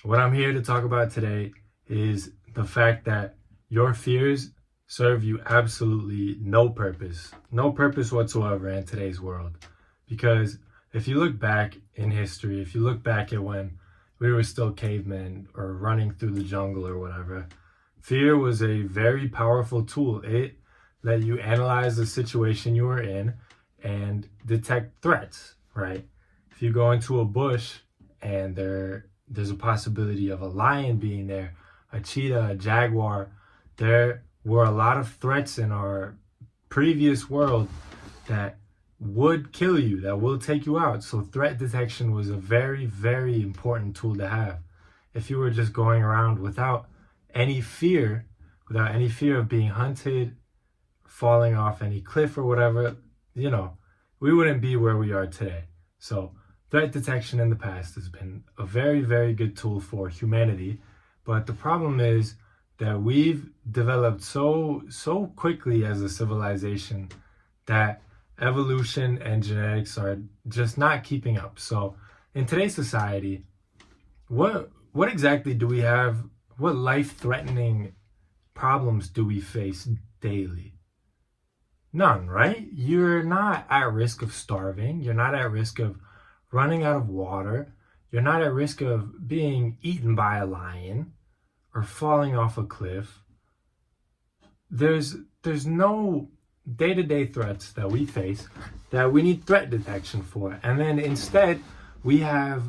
What I'm here to talk about today is the fact that your fears serve you absolutely no purpose whatsoever in today's world. Because if you look back in history, if you look back at when we were still cavemen or running through the jungle or whatever, fear was a very powerful tool. It let you analyze the situation you were in and detect threats, right? If you go into a bush and there's a possibility of a lion being there, a cheetah, a jaguar. There were a lot of threats in our previous world that would kill you, that will take you out. So threat detection was a very, very important tool to have. If you were just going around without any fear of being hunted, falling off any cliff or whatever, we wouldn't be where we are today. So threat detection in the past has been a very, very good tool for humanity. But the problem is that we've developed so quickly as a civilization that evolution and genetics are just not keeping up. So in today's society, what exactly do we have? What life-threatening problems do we face daily? None, right? You're not at risk of starving. You're not at risk of running out of water. You're not at risk of being eaten by a lion or falling off a cliff. There's no day-to-day threats that we face that we need threat detection for. And then instead, we have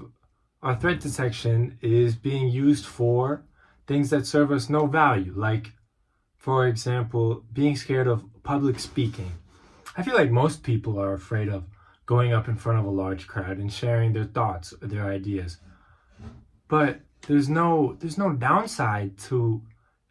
our threat detection is being used for things that serve us no value. Like, for example, being scared of public speaking. I feel like most people are afraid of going up in front of a large crowd and sharing their thoughts or their ideas. But there's no downside to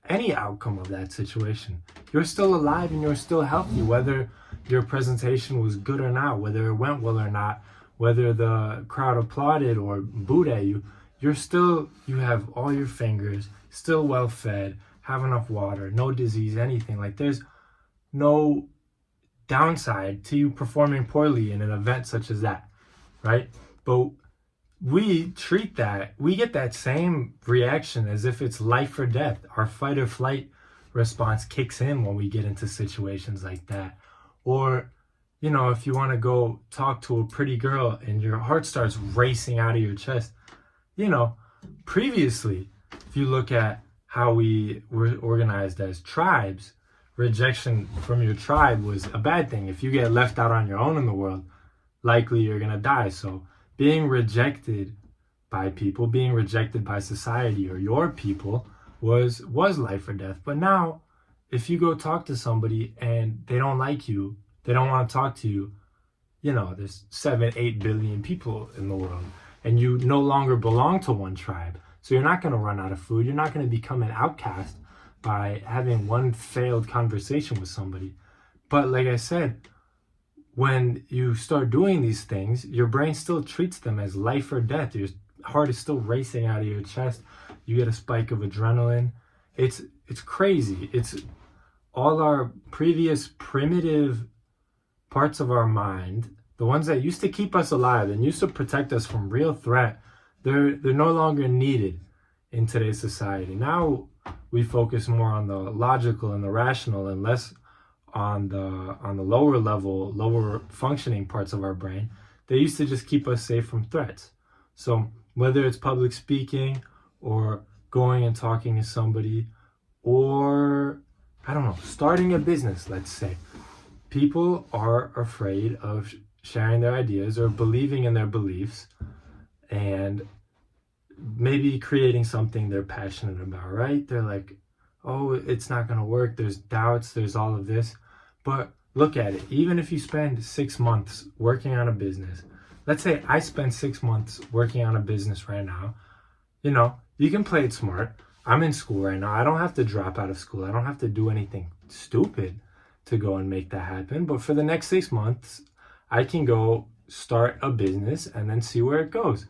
any outcome of that situation. You're still alive and you're still healthy, whether your presentation was good or not, whether it went well or not, whether the crowd applauded or booed at you. You have all your fingers, still well fed, have enough water, no disease, anything. Like, there's no downside to you performing poorly in an event such as that, right? But we get that same reaction as if it's life or death. Our fight or flight response kicks in when we get into situations like that. Or, if you want to go talk to a pretty girl and your heart starts racing out of your chest, previously, if you look at how we were organized as tribes, rejection from your tribe was a bad thing. If you get left out on your own in the world, likely you're going to die. So being rejected by people, being rejected by society or your people was life or death. But now, if you go talk to somebody and they don't like you, they don't want to talk to you, there's 7-8 billion people in the world and you no longer belong to one tribe. So you're not going to run out of food. You're not going to become an outcast by having one failed conversation with somebody. But like I said, when you start doing these things, your brain still treats them as life or death. Your heart is still racing out of your chest. You get a spike of adrenaline. It's crazy. It's all our previous primitive parts of our mind, the ones that used to keep us alive and used to protect us from real threat, they're no longer needed in today's society. Now we focus more on the logical and the rational and less on the lower level, lower functioning parts of our brain. They used to just keep us safe from threats. So whether it's public speaking or going and talking to somebody or, starting a business, let's say, people are afraid of sharing their ideas or believing in their beliefs and maybe creating something they're passionate about, right? They're like, oh, it's not going to work. There's doubts. There's all of this. But look at it. Even if you spend 6 months working on a business, let's say I spend 6 months working on a business right now, you can play it smart. I'm in school right now. I don't have to drop out of school. I don't have to do anything stupid to go and make that happen. But for the next 6 months, I can go start a business and then see where it goes.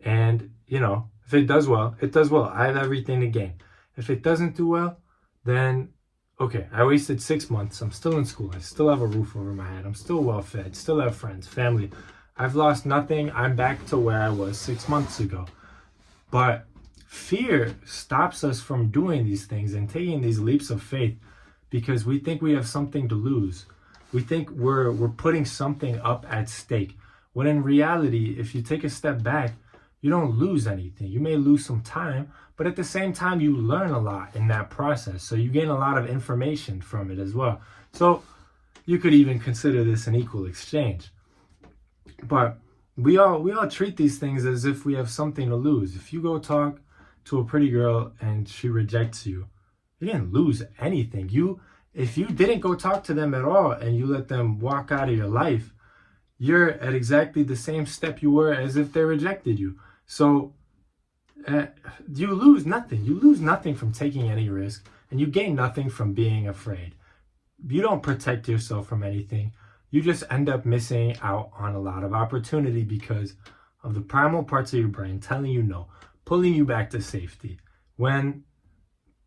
And, if it does well, it does well. I have everything to gain. If it doesn't do well, then, okay, I wasted 6 months. I'm still in school. I still have a roof over my head. I'm still well fed, still have friends, family. I've lost nothing. I'm back to where I was 6 months ago. But fear stops us from doing these things and taking these leaps of faith because we think we have something to lose. We think we're putting something up at stake. When in reality, if you take a step back, you don't lose anything. You may lose some time, but at the same time, you learn a lot in that process. So you gain a lot of information from it as well. So you could even consider this an equal exchange. But we all treat these things as if we have something to lose. If you go talk to a pretty girl and she rejects you, you didn't lose anything. If you didn't go talk to them at all and you let them walk out of your life, you're at exactly the same step you were as if they rejected you. So you lose nothing. You lose nothing from taking any risk, and you gain nothing from being afraid. You don't protect yourself from anything. You just end up missing out on a lot of opportunity because of the primal parts of your brain telling you no, pulling you back to safety, when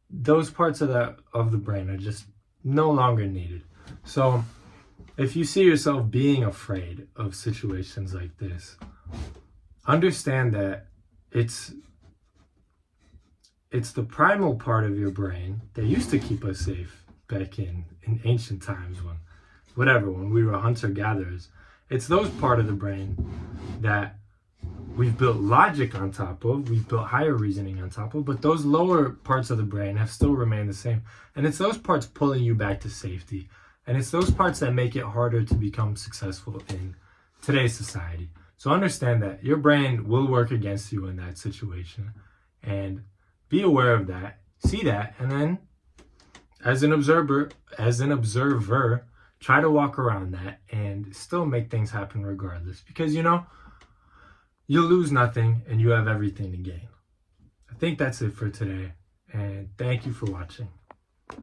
those parts of the brain are just no longer needed. So if you see yourself being afraid of situations like this, understand that it's the primal part of your brain that used to keep us safe back in ancient times when we were hunter-gatherers. It's those part of the brain that we've built logic on top of, we've built higher reasoning on top of, but those lower parts of the brain have still remained the same. And it's those parts pulling you back to safety. And it's those parts that make it harder to become successful in today's society. So understand that your brain will work against you in that situation. And be aware of that, see that, and then as an observer, try to walk around that and still make things happen regardless. Because, you'll lose nothing and you have everything to gain. I think that's it for today. And thank you for watching.